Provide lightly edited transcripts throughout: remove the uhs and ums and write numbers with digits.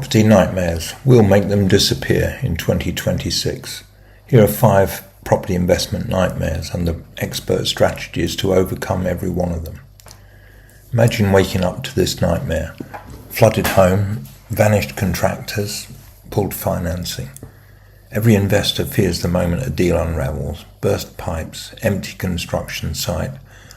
Property nightmares. We'll make them disappear in 2026. Here are 5 property investment nightmares and the expert strategies to overcome every one of them. Imagine waking up to this nightmare. Flooded home, vanished contractors, pulled financing. Every investor fears the moment a deal unravels. Burst pipes, empty construction site,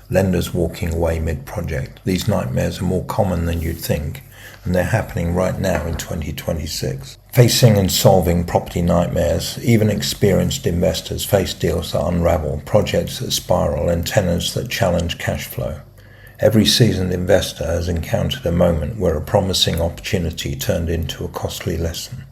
lenders walking away mid-project. These nightmares are more common than you'd think, and they're happening right now in 2026. Facing and solving property nightmares, even experienced investors face deals that unravel, projects that spiral, and tenants that challenge cash flow. Every seasoned investor has encountered a moment where a promising opportunity turned into a costly lesson.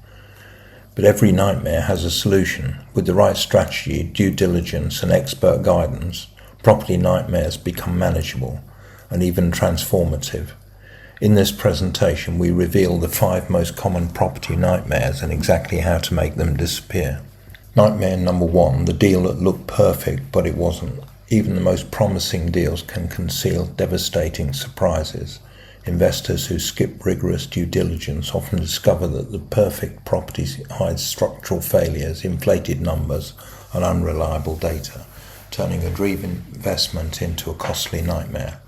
But every nightmare has a solution. With the right strategy, due diligence, and expert guidance, property nightmares become manageable and even transformative. In this presentation, we reveal the 5 most common property nightmares and exactly how to make them disappear. Nightmare number 1, the deal that looked perfect but it wasn't. Even the most promising deals can conceal devastating surprises. Investors who skip rigorous due diligence often discover that the perfect property hides structural failures, inflated numbers, and unreliable data, turning a dream investment into a costly nightmare.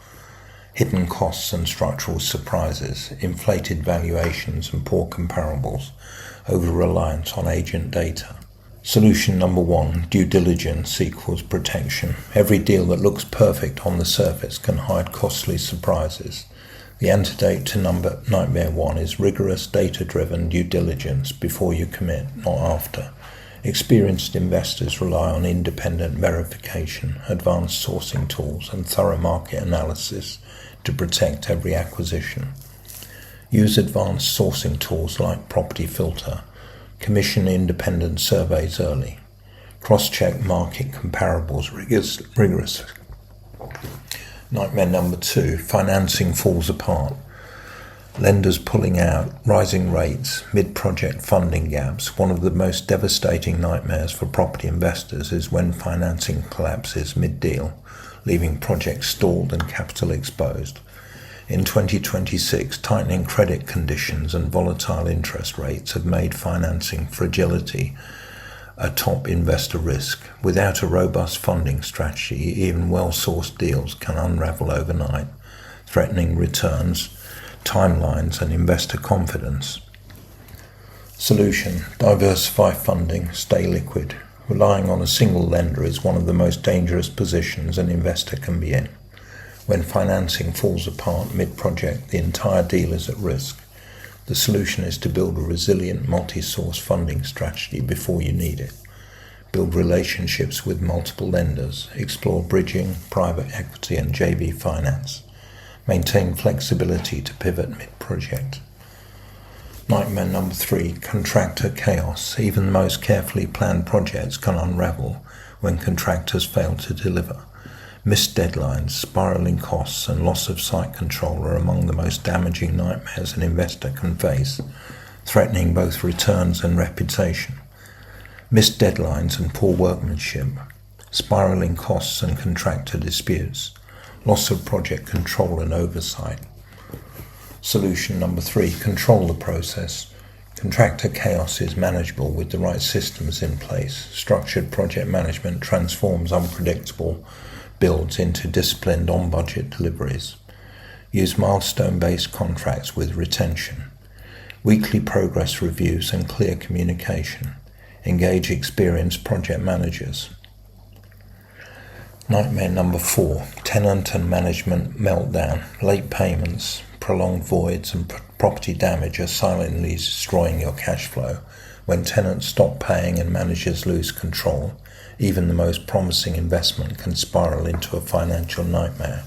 Hidden costs and structural surprises, inflated valuations and poor comparables, over-reliance on agent data. Solution number 1, due diligence equals protection. Every deal that looks perfect on the surface can hide costly surprises. The antidote to nightmare 1 is rigorous data-driven due diligence before you commit, not after. Experienced investors rely on independent verification, advanced sourcing tools, and thorough market analysis to protect every acquisition. Use advanced sourcing tools like Property Filter. Commission independent surveys early. Cross-check market comparables rigorously. Nightmare number 2, financing falls apart. Lenders pulling out, rising rates, mid-project funding gaps. One of the most devastating nightmares for property investors is when financing collapses mid-deal, leaving projects stalled and capital exposed. In 2026, tightening credit conditions and volatile interest rates have made financing fragility a top investor risk. Without a robust funding strategy, even well-sourced deals can unravel overnight, threatening returns, timelines, and investor confidence. Solution: diversify funding, stay liquid. Relying on a single lender is one of the most dangerous positions an investor can be in. When financing falls apart mid-project, the entire deal is at risk. The solution is to build a resilient multi-source funding strategy before you need it. Build relationships with multiple lenders. Explore bridging, private equity, and JV finance. Maintain flexibility to pivot mid-project. Nightmare number 3, contractor chaos. Even the most carefully planned projects can unravel when contractors fail to deliver. Missed deadlines, spiraling costs, and loss of site control are among the most damaging nightmares an investor can face, threatening both returns and reputation. Missed deadlines and poor workmanship, spiraling costs and contractor disputes, loss of project control and oversight. Solution number 3, control the process. Contractor chaos is manageable with the right systems in place. Structured project management transforms unpredictable builds into disciplined on-budget deliveries. Use milestone-based contracts with retention. Weekly progress reviews and clear communication. Engage experienced project managers. Nightmare number 4, tenant and management meltdown. Late payments, prolonged voids, and property damage are silently destroying your cash flow. When tenants stop paying and managers lose control, even the most promising investment can spiral into a financial nightmare.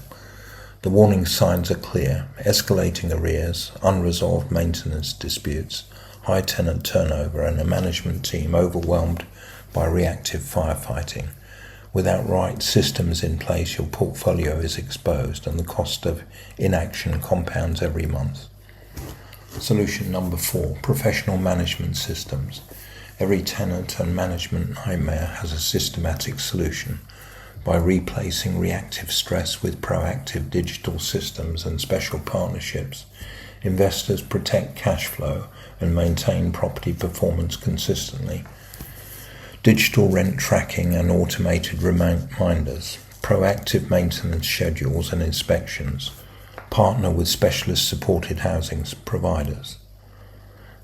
The warning signs are clear: escalating arrears, unresolved maintenance disputes, high tenant turnover, and a management team overwhelmed by reactive firefighting. Without right systems in place, your portfolio is exposed and the cost of inaction compounds every month. Solution number 4, professional management systems. Every tenant and management nightmare has a systematic solution. By replacing reactive stress with proactive digital systems and special partnerships, Investors protect cash flow and maintain property performance consistently. Digital rent tracking and automated reminders. Proactive maintenance schedules and inspections. Partner with specialist supported housing providers.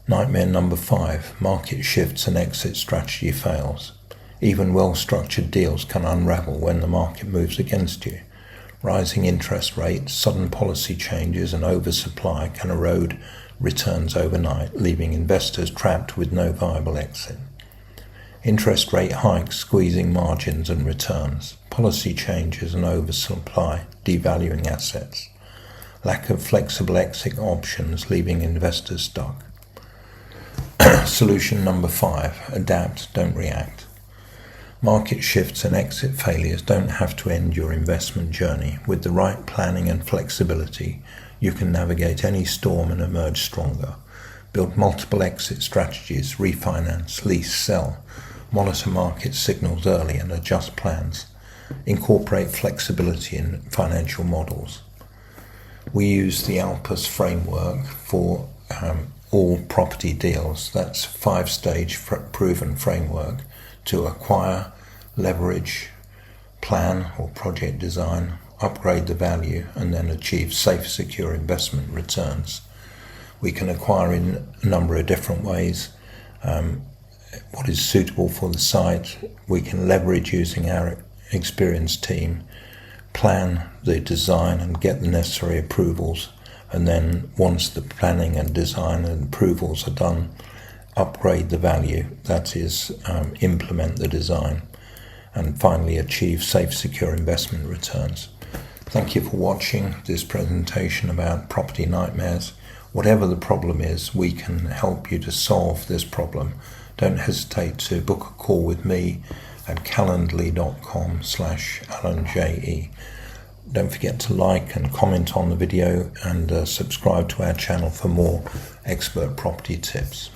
Nightmare number 5, market shifts and exit strategy fails. Even well-structured deals can unravel when the market moves against you. Rising interest rates, sudden policy changes and oversupply can erode returns overnight, leaving investors trapped with no viable exit. Interest rate hikes squeezing margins and returns. Policy changes and oversupply devaluing assets. Lack of flexible exit options leaving investors stuck. Solution number 5, adapt, don't react. Market shifts and exit failures don't have to end your investment journey. With the right planning and flexibility, you can navigate any storm and emerge stronger. Build multiple exit strategies, refinance, lease, sell. Monitor market signals early and adjust plans. Incorporate flexibility in financial models. We use the ALPUS framework for all property deals. That's 5-stage proven framework to acquire, leverage, plan or project design, upgrade the value, and then achieve safe, secure investment returns. We can acquire in a number of different ways. What is suitable for the site, we can leverage using our experienced team, plan the design and get the necessary approvals, and then once the planning and design and approvals are done, upgrade the value, that is, implement the design, and finally achieve safe, secure investment returns. Thank you for watching this presentation about property nightmares. Whatever the problem is, we can help you to solve this problem. Don't hesitate to book a call with me at calendly.com/AlanJE. Don't forget to like and comment on the video and subscribe to our channel for more expert property tips.